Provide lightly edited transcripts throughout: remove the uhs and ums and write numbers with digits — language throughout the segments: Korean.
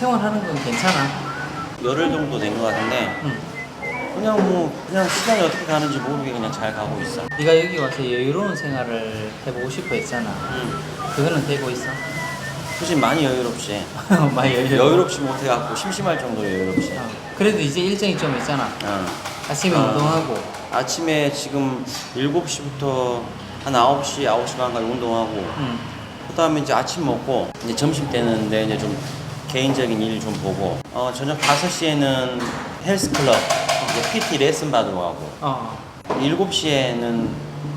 생활하는 건 괜찮아? 열흘 정도 된 것 같은데 응. 그냥 시간이 어떻게 가는지 모르게 그냥 잘 가고 있어. 네가 여기 와서 여유로운 생활을 해보고 싶어 했잖아. 그거는 되고 있어? 솔직히 많이 여유롭지. 많이 여유롭지 못해갖고 심심할 정도로 여유롭지. 그래도 이제 일정이 좀 있잖아. 어. 아침에 운동하고. 아침에 지금 7시부터 한 9시, 9시 반까지 운동하고 응. 그 다음에 이제 아침 먹고 이제 점심 때는데 이제 좀 개인적인 일 좀 보고 저녁 5시에는 헬스클럽 이제 PT 레슨 받으러 가고 어. 7시에는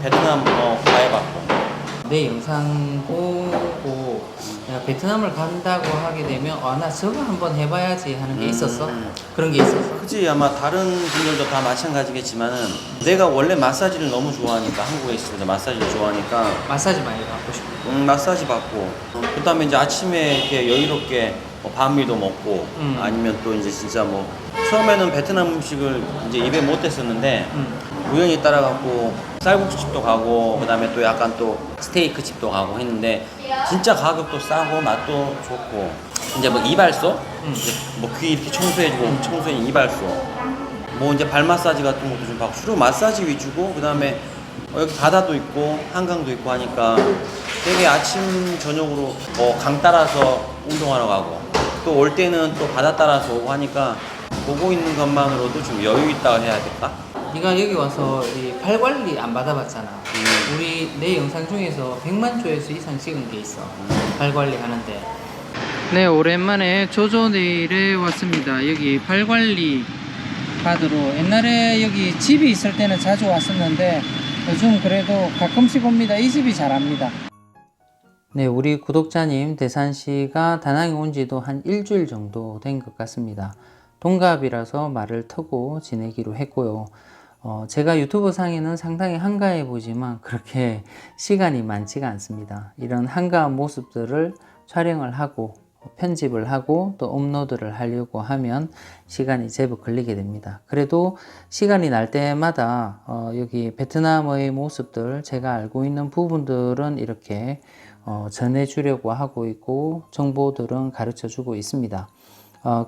베트남 과외 받고. 내 영상 보고 내가 베트남을 간다고 하게 되면 나 저거 한번 해봐야지 하는 게 있었어? 그런 게 있었어? 그치. 아마 다른 분들도 다 마찬가지겠지만은 내가 원래 마사지를 너무 좋아하니까 한국에 있을 때 마사지를 좋아하니까 마사지 많이 받고 싶고. 마사지 받고 그 다음에 이제 아침에 이렇게 여유롭게 뭐 반미도 먹고 아니면 또 이제 진짜 뭐 처음에는 베트남 음식을 이제 입에 못 댔었는데 우연히 따라갖고 쌀국수 집도 가고 그 다음에 또 약간 또 스테이크 집도 가고 했는데 진짜 가격도 싸고 맛도 좋고 이제 뭐 이발소 이제 뭐 귀 이렇게 청소해주고 청소해 이발소 뭐 이제 발 마사지 같은 것도 좀 받고 주로 마사지 위주고 그 다음에 여기 바다도 있고 한강도 있고 하니까 되게 아침 저녁으로 강 따라서 운동하러 가고 또 올 때는 또 바다 따라서 오고 하니까 보고 있는 것만으로도 좀 여유 있다고 해야 될까? 네가 여기 와서 이 팔 관리 안 받아봤잖아. 우리 내 영상 중에서 100만 조회수 이상 찍은 게 있어. 팔 관리 하는데. 네, 오랜만에 조조네일에 왔습니다. 여기 팔 관리 받으러. 옛날에 여기 집이 있을 때는 자주 왔었는데 요즘 그래도 가끔씩 옵니다. 이 집이 잘합니다. 네, 우리 구독자님 대산씨가 다낭에 온 지도 한 일주일 정도 된 것 같습니다. 동갑이라서 말을 트고 지내기로 했고요. 제가 유튜브 상에는 상당히 한가해 보이지만 그렇게 시간이 많지가 않습니다. 이런 한가한 모습들을 촬영을 하고 편집을 하고 또 업로드를 하려고 하면 시간이 제법 걸리게 됩니다. 그래도 시간이 날 때마다 여기 베트남의 모습들 제가 알고 있는 부분들은 이렇게 전해주려고 하고 있고 정보들은 가르쳐 주고 있습니다.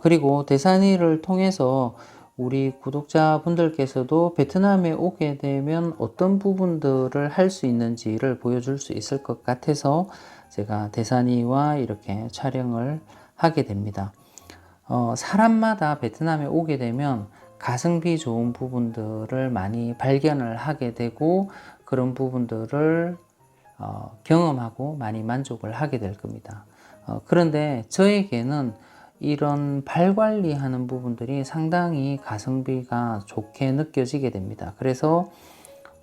그리고 대산이를 통해서 우리 구독자분들께서도 베트남에 오게 되면 어떤 부분들을 할 수 있는지를 보여줄 수 있을 것 같아서 제가 대산이와 이렇게 촬영을 하게 됩니다. 사람마다 베트남에 오게 되면 가성비 좋은 부분들을 많이 발견을 하게 되고 그런 부분들을 경험하고 많이 만족을 하게 될 겁니다. 그런데 저에게는 이런 발 관리하는 부분들이 상당히 가성비가 좋게 느껴지게 됩니다. 그래서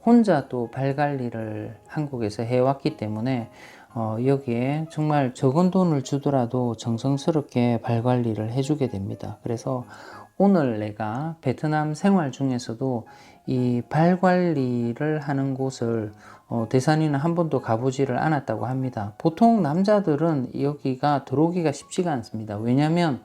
혼자 또 발 관리를 한국에서 해왔기 때문에 여기에 정말 적은 돈을 주더라도 정성스럽게 발 관리를 해주게 됩니다. 그래서 오늘 내가 베트남 생활 중에서도 이 발 관리를 하는 곳을 대산이는 한 번도 가보지를 않았다고 합니다. 보통 남자들은 여기가 들어오기가 쉽지가 않습니다. 왜냐하면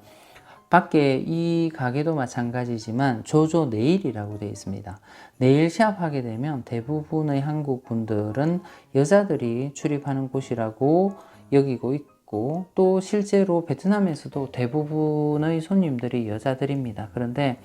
밖에 이 가게도 마찬가지지만 조조 네일이라고 되어 있습니다. 네일샵 하게 되면 대부분의 한국 분들은 여자들이 출입하는 곳이라고 여기고 있고 또 실제로 베트남에서도 대부분의 손님들이 여자들입니다. 그런데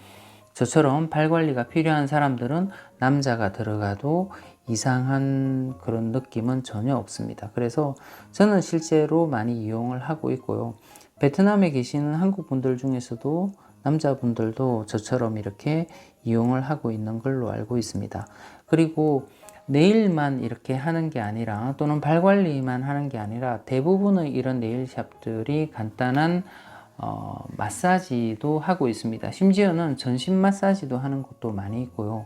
저처럼 발 관리가 필요한 사람들은 남자가 들어가도 이상한 그런 느낌은 전혀 없습니다. 그래서 저는 실제로 많이 이용을 하고 있고요. 베트남에 계시는 한국 분들 중에서도 남자분들도 저처럼 이렇게 이용을 하고 있는 걸로 알고 있습니다. 그리고 네일만 이렇게 하는 게 아니라 또는 발 관리만 하는 게 아니라 대부분의 이런 네일샵들이 간단한 마사지도 하고 있습니다. 심지어는 전신 마사지도 하는 곳도 많이 있고요.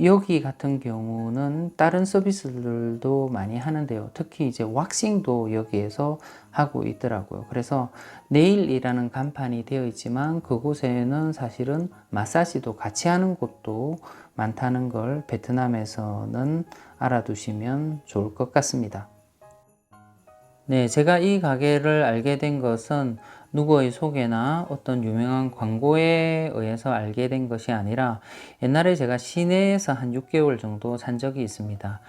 여기 같은 경우는 다른 서비스들도 많이 하는데요. 특히 이제 왁싱도 여기에서 하고 있더라고요. 그래서 네일이라는 간판이 되어 있지만 그곳에는 사실은 마사지도 같이 하는 곳도 많다는 걸 베트남에서는 알아두시면 좋을 것 같습니다. 네, 제가 이 가게를 알게 된 것은 누구의 소개나 어떤 유명한 광고에 의해서 알게 된 것이 아니라 옛날에 제가 시내에서 한 6개월 정도 산 적이 있습니다.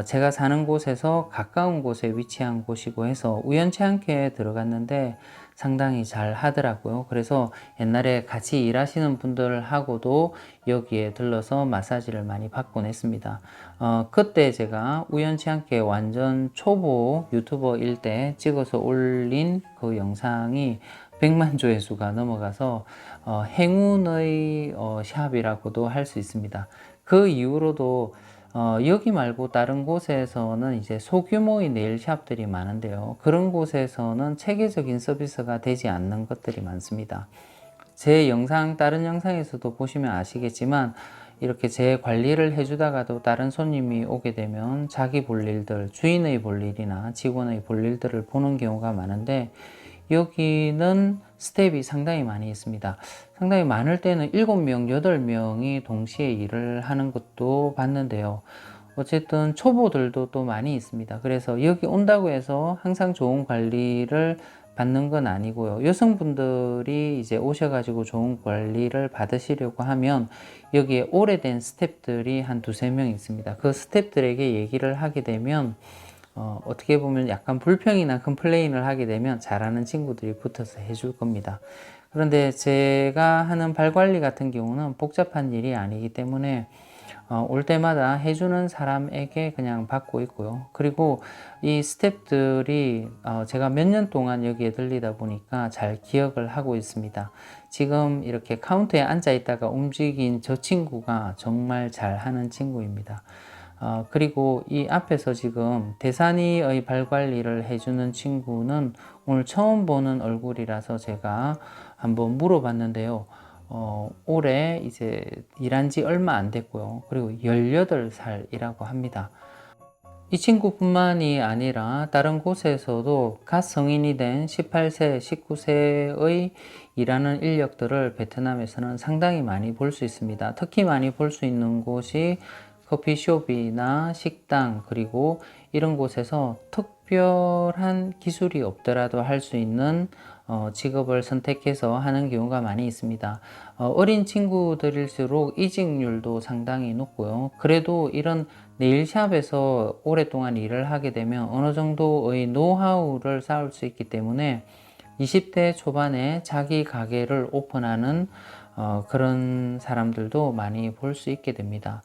제가 사는 곳에서 가까운 곳에 위치한 곳이고 해서 우연치 않게 들어갔는데 상당히 잘 하더라고요. 그래서 옛날에 같이 일하시는 분들하고도 여기에 들러서 마사지를 많이 받곤 했습니다. 그때 제가 우연치 않게 완전 초보 유튜버일 때 찍어서 올린 그 영상이 100만 조회수가 넘어가서 행운의 샵이라고도 할 수 있습니다. 그 이후로도 여기 말고 다른 곳에서는 이제 소규모의 네일샵들이 많은데요. 그런 곳에서는 체계적인 서비스가 되지 않는 것들이 많습니다. 제 영상, 다른 영상에서도 보시면 아시겠지만 이렇게 제 관리를 해주다가도 다른 손님이 오게 되면 자기 볼 일들, 주인의 볼 일이나 직원의 볼 일들을 보는 경우가 많은데 여기는 스텝이 상당히 많이 있습니다. 상당히 많을 때는 7명, 8명이 동시에 일을 하는 것도 봤는데요. 어쨌든 초보들도 또 많이 있습니다. 그래서 여기 온다고 해서 항상 좋은 관리를 받는 건 아니고요. 여성분들이 이제 오셔가지고 좋은 관리를 받으시려고 하면 여기에 오래된 스텝들이 한 2~3명 있습니다. 그 스텝들에게 얘기를 하게 되면 어떻게 보면 약간 불평이나 컴플레인을 하게 되면 잘하는 친구들이 붙어서 해줄 겁니다. 그런데 제가 하는 발 관리 같은 경우는 복잡한 일이 아니기 때문에 올 때마다 해주는 사람에게 그냥 받고 있고요. 그리고 이 스태프들이 제가 몇 년 동안 여기에 들리다 보니까 잘 기억을 하고 있습니다. 지금 이렇게 카운터에 앉아 있다가 움직인 저 친구가 정말 잘하는 친구입니다. 그리고 이 앞에서 지금 대산이의 발 관리를 해주는 친구는 오늘 처음 보는 얼굴이라서 제가 한번 물어봤는데요. 올해 이제 일한 지 얼마 안 됐고요. 그리고 18살이라고 합니다. 이 친구뿐만이 아니라 다른 곳에서도 갓 성인이 된 18세, 19세의 일하는 인력들을 베트남에서는 상당히 많이 볼 수 있습니다. 특히 많이 볼 수 있는 곳이 커피숍이나 식당, 그리고 이런 곳에서 특별한 기술이 없더라도 할 수 있는 직업을 선택해서 하는 경우가 많이 있습니다. 어린 친구들일수록 이직률도 상당히 높고요. 그래도 이런 네일샵에서 오랫동안 일을 하게 되면 어느 정도의 노하우를 쌓을 수 있기 때문에 20대 초반에 자기 가게를 오픈하는 그런 사람들도 많이 볼 수 있게 됩니다.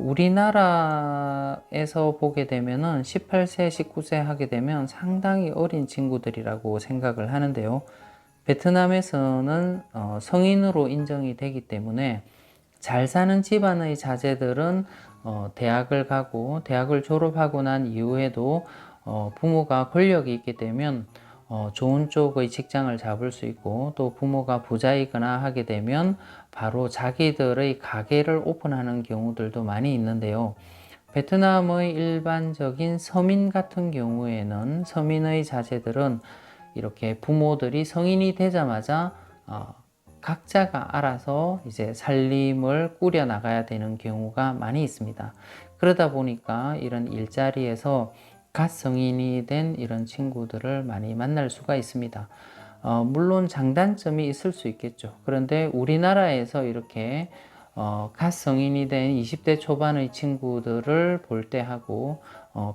우리나라에서 보게 되면은 18세, 19세 하게 되면 상당히 어린 친구들이라고 생각을 하는데요. 베트남에서는 성인으로 인정이 되기 때문에 잘 사는 집안의 자제들은 대학을 가고 대학을 졸업하고 난 이후에도 부모가 권력이 있게 되면 좋은 쪽의 직장을 잡을 수 있고 또 부모가 부자이거나 하게 되면 바로 자기들의 가게를 오픈하는 경우들도 많이 있는데요. 베트남의 일반적인 서민 같은 경우에는 서민의 자제들은 이렇게 부모들이 성인이 되자마자 각자가 알아서 이제 살림을 꾸려 나가야 되는 경우가 많이 있습니다. 그러다 보니까 이런 일자리에서 갓 성인이 된 이런 친구들을 많이 만날 수가 있습니다. 물론 장단점이 있을 수 있겠죠. 그런데 우리나라에서 이렇게 갓 성인이 된 20대 초반의 친구들을 볼 때 하고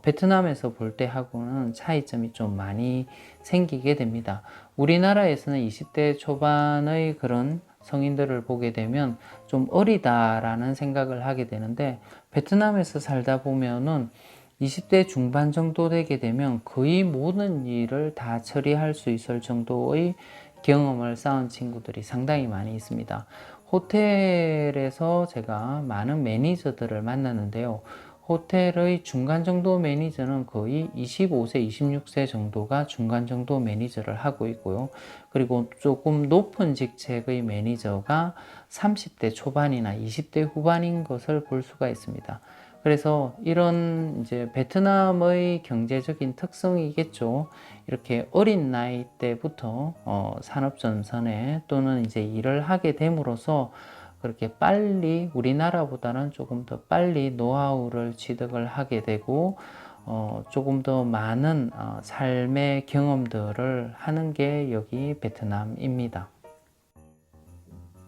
베트남에서 볼 때 하고는 차이점이 좀 많이 생기게 됩니다. 우리나라에서는 20대 초반의 그런 성인들을 보게 되면 좀 어리다라는 생각을 하게 되는데 베트남에서 살다 보면은 20대 중반 정도 되게 되면 거의 모든 일을 다 처리할 수 있을 정도의 경험을 쌓은 친구들이 상당히 많이 있습니다. 호텔에서 제가 많은 매니저들을 만났는데요. 호텔의 중간 정도 매니저는 거의 25세, 26세 정도가 중간 정도 매니저를 하고 있고요. 그리고 조금 높은 직책의 매니저가 30대 초반이나 20대 후반인 것을 볼 수가 있습니다. 그래서 이런 이제 베트남의 경제적인 특성이겠죠. 이렇게 어린 나이 때부터 산업 전선에 또는 이제 일을 하게 됨으로써 그렇게 빨리 우리나라보다는 조금 더 빨리 노하우를 취득을 하게 되고 조금 더 많은 삶의 경험들을 하는 게 여기 베트남입니다.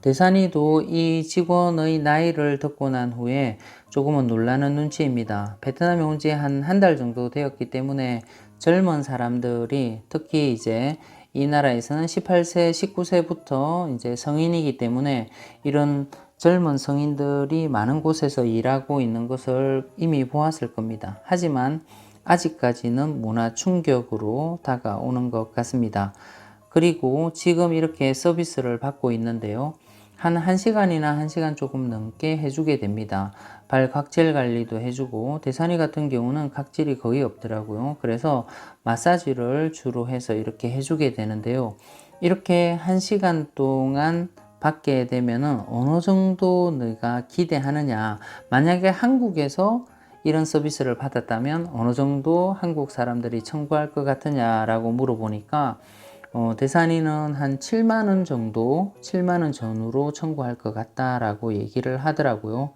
대산이도 이 직원의 나이를 듣고 난 후에 조금은 놀라는 눈치입니다. 베트남에 온 지 한 달 정도 되었기 때문에 젊은 사람들이 특히 이제 이 나라에서는 18세, 19세부터 이제 성인이기 때문에 이런 젊은 성인들이 많은 곳에서 일하고 있는 것을 이미 보았을 겁니다. 하지만 아직까지는 문화 충격으로 다가오는 것 같습니다. 그리고 지금 이렇게 서비스를 받고 있는데요. 한 1시간이나 1시간 조금 넘게 해주게 됩니다. 발 각질 관리도 해주고, 대산이 같은 경우는 각질이 거의 없더라고요. 그래서 마사지를 주로 해서 이렇게 해주게 되는데요. 이렇게 1시간 동안 받게 되면은 어느 정도 내가 기대하느냐. 만약에 한국에서 이런 서비스를 받았다면 어느 정도 한국 사람들이 청구할 것 같으냐라고 물어보니까 대산이는 한 7만 원 정도, 7만 원 전후로 청구할 것 같다라고 얘기를 하더라고요.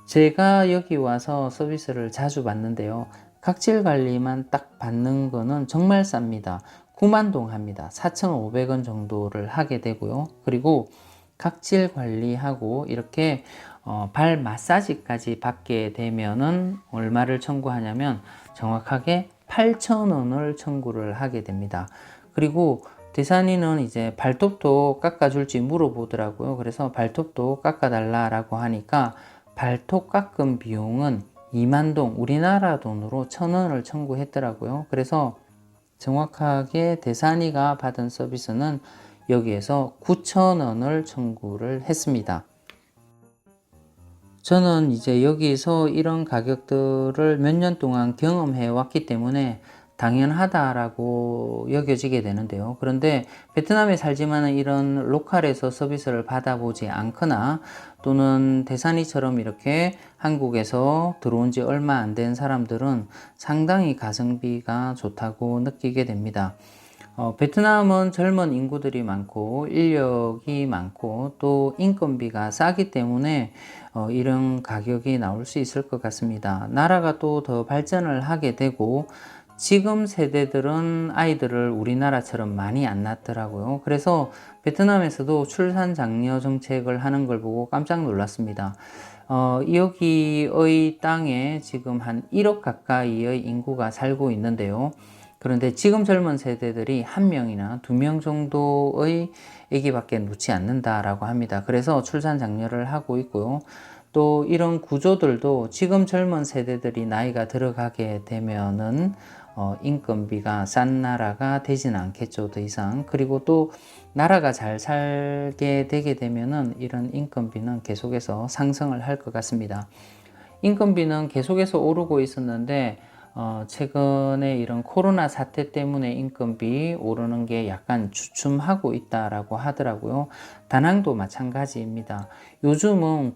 제가 여기 와서 서비스를 자주 받는데요. 각질 관리만 딱 받는 거는 정말 쌉니다. 9만 동 합니다. 4,500원 정도를 하게 되고요. 그리고 각질 관리하고 이렇게 발 마사지까지 받게 되면은 얼마를 청구하냐면 정확하게 8,000원을 청구를 하게 됩니다. 그리고 대산이는 이제 발톱도 깎아줄지 물어보더라고요. 그래서 발톱도 깎아달라라고 하니까 발톱 깎은 비용은 2만 동, 우리나라 돈으로 1,000원을 청구했더라고요. 그래서 정확하게 대산이가 받은 서비스는 여기에서 9,000원을 청구를 했습니다. 저는 이제 여기서 이런 가격들을 몇 년 동안 경험해 왔기 때문에 당연하다라고 여겨지게 되는데요. 그런데 베트남에 살지만 이런 로컬에서 서비스를 받아보지 않거나 또는 대산이처럼 이렇게 한국에서 들어온 지 얼마 안 된 사람들은 상당히 가성비가 좋다고 느끼게 됩니다. 베트남은 젊은 인구들이 많고 인력이 많고 또 인건비가 싸기 때문에 이런 가격이 나올 수 있을 것 같습니다. 나라가 또 더 발전을 하게 되고 지금 세대들은 아이들을 우리나라처럼 많이 안 낳더라고요. 그래서 베트남에서도 출산 장려 정책을 하는 걸 보고 깜짝 놀랐습니다. 여기의 땅에 지금 한 1억 가까이의 인구가 살고 있는데요. 그런데 지금 젊은 세대들이 1명이나 2명 정도의 아기밖에 놓지 않는다라고 합니다. 그래서 출산 장려를 하고 있고요. 또 이런 구조들도 지금 젊은 세대들이 나이가 들어가게 되면은 인건비가 싼 나라가 되지는 않겠죠, 더 이상. 그리고 또 나라가 잘 살게 되게 되면은 이런 인건비는 계속해서 상승을 할 것 같습니다. 인건비는 계속해서 오르고 있었는데 최근에 이런 코로나 사태 때문에 인건비 오르는 게 약간 주춤하고 있다라고 하더라고요. 다낭도 마찬가지입니다. 요즘은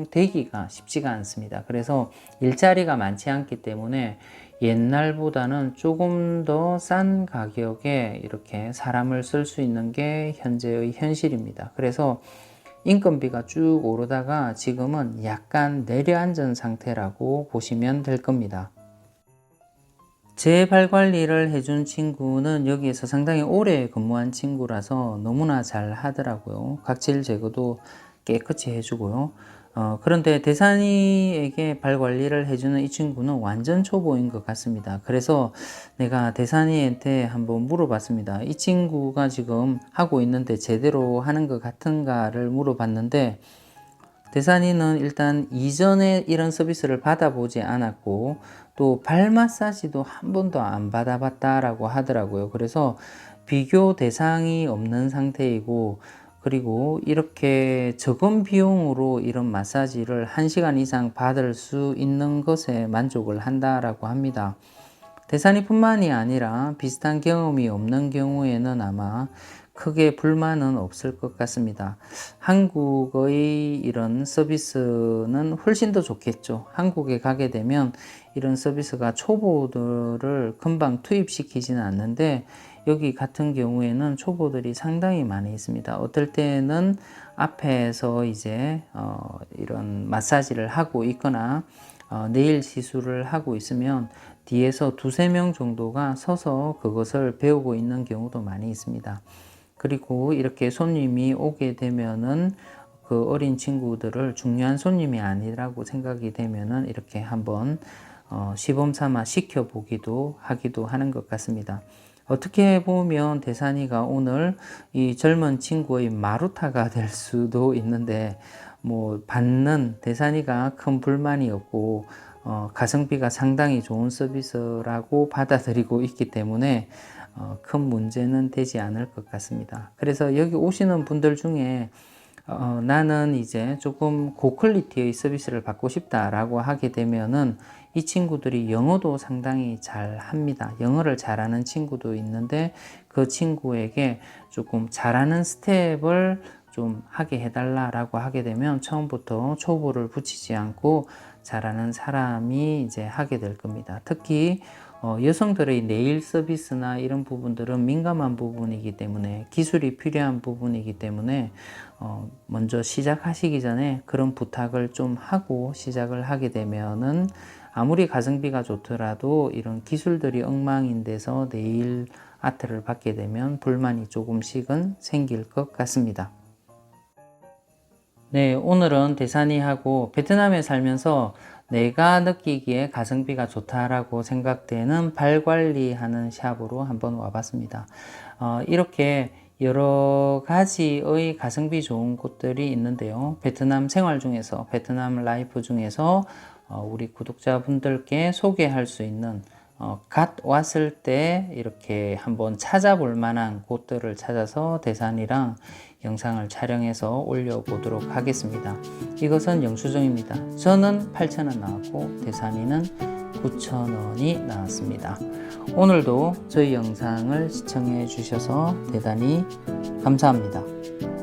고용되기가 쉽지가 않습니다. 그래서 일자리가 많지 않기 때문에 옛날보다는 조금 더 싼 가격에 이렇게 사람을 쓸 수 있는 게 현재의 현실입니다. 그래서 인건비가 쭉 오르다가 지금은 약간 내려앉은 상태라고 보시면 될 겁니다. 제 발 관리를 해준 친구는 여기에서 상당히 오래 근무한 친구라서 너무나 잘 하더라고요. 각질 제거도 깨끗이 해주고요. 그런데 대산이에게 발 관리를 해주는 이 친구는 완전 초보인 것 같습니다. 그래서 내가 대산이한테 한번 물어봤습니다. 이 친구가 지금 하고 있는데 제대로 하는 것 같은가를 물어봤는데 대산이는 일단 이전에 이런 서비스를 받아보지 않았고 또 발 마사지도 한 번도 안 받아봤다라고 하더라고요. 그래서 비교 대상이 없는 상태이고 그리고 이렇게 적은 비용으로 이런 마사지를 1시간 이상 받을 수 있는 것에 만족을 한다라고 합니다. 대산이뿐만이 아니라 비슷한 경험이 없는 경우에는 아마 크게 불만은 없을 것 같습니다. 한국의 이런 서비스는 훨씬 더 좋겠죠. 한국에 가게 되면 이런 서비스가 초보들을 금방 투입시키지는 않는데 여기 같은 경우에는 초보들이 상당히 많이 있습니다. 어떨 때는 앞에서 이제 이런 마사지를 하고 있거나 네일 시술을 하고 있으면 뒤에서 2~3명 정도가 서서 그것을 배우고 있는 경우도 많이 있습니다. 그리고 이렇게 손님이 오게 되면은 그 어린 친구들을 중요한 손님이 아니라고 생각이 되면은 이렇게 한번 시범 삼아 시켜보기도 하기도 하는 것 같습니다. 어떻게 보면 대산이가 오늘 이 젊은 친구의 마루타가 될 수도 있는데, 뭐 받는 대산이가 큰 불만이 없고 가성비가 상당히 좋은 서비스라고 받아들이고 있기 때문에 큰 문제는 되지 않을 것 같습니다. 그래서 여기 오시는 분들 중에 나는 이제 조금 고퀄리티의 서비스를 받고 싶다라고 하게 되면은 이 친구들이 영어도 상당히 잘 합니다. 영어를 잘하는 친구도 있는데 그 친구에게 조금 잘하는 스텝을 좀 하게 해달라라고 하게 되면 처음부터 초보를 붙이지 않고 잘하는 사람이 이제 하게 될 겁니다. 특히 여성들의 네일 서비스나 이런 부분들은 민감한 부분이기 때문에 기술이 필요한 부분이기 때문에 먼저 시작하시기 전에 그런 부탁을 좀 하고 시작을 하게 되면은 아무리 가성비가 좋더라도 이런 기술들이 엉망인데서 네일 아트를 받게 되면 불만이 조금씩은 생길 것 같습니다. 네, 오늘은 대산이하고 베트남에 살면서 내가 느끼기에 가성비가 좋다라고 생각되는 발 관리하는 샵으로 한번 와봤습니다. 이렇게 여러 가지의 가성비 좋은 곳들이 있는데요. 베트남 생활 중에서, 베트남 라이프 중에서 우리 구독자분들께 소개할 수 있는 갓 왔을 때 이렇게 한번 찾아볼 만한 곳들을 찾아서 대산이랑 영상을 촬영해서 올려보도록 하겠습니다. 이것은 영수증입니다. 저는 8,000원 나왔고 대산이는 9,000원이 나왔습니다. 오늘도 저희 영상을 시청해 주셔서 대단히 감사합니다.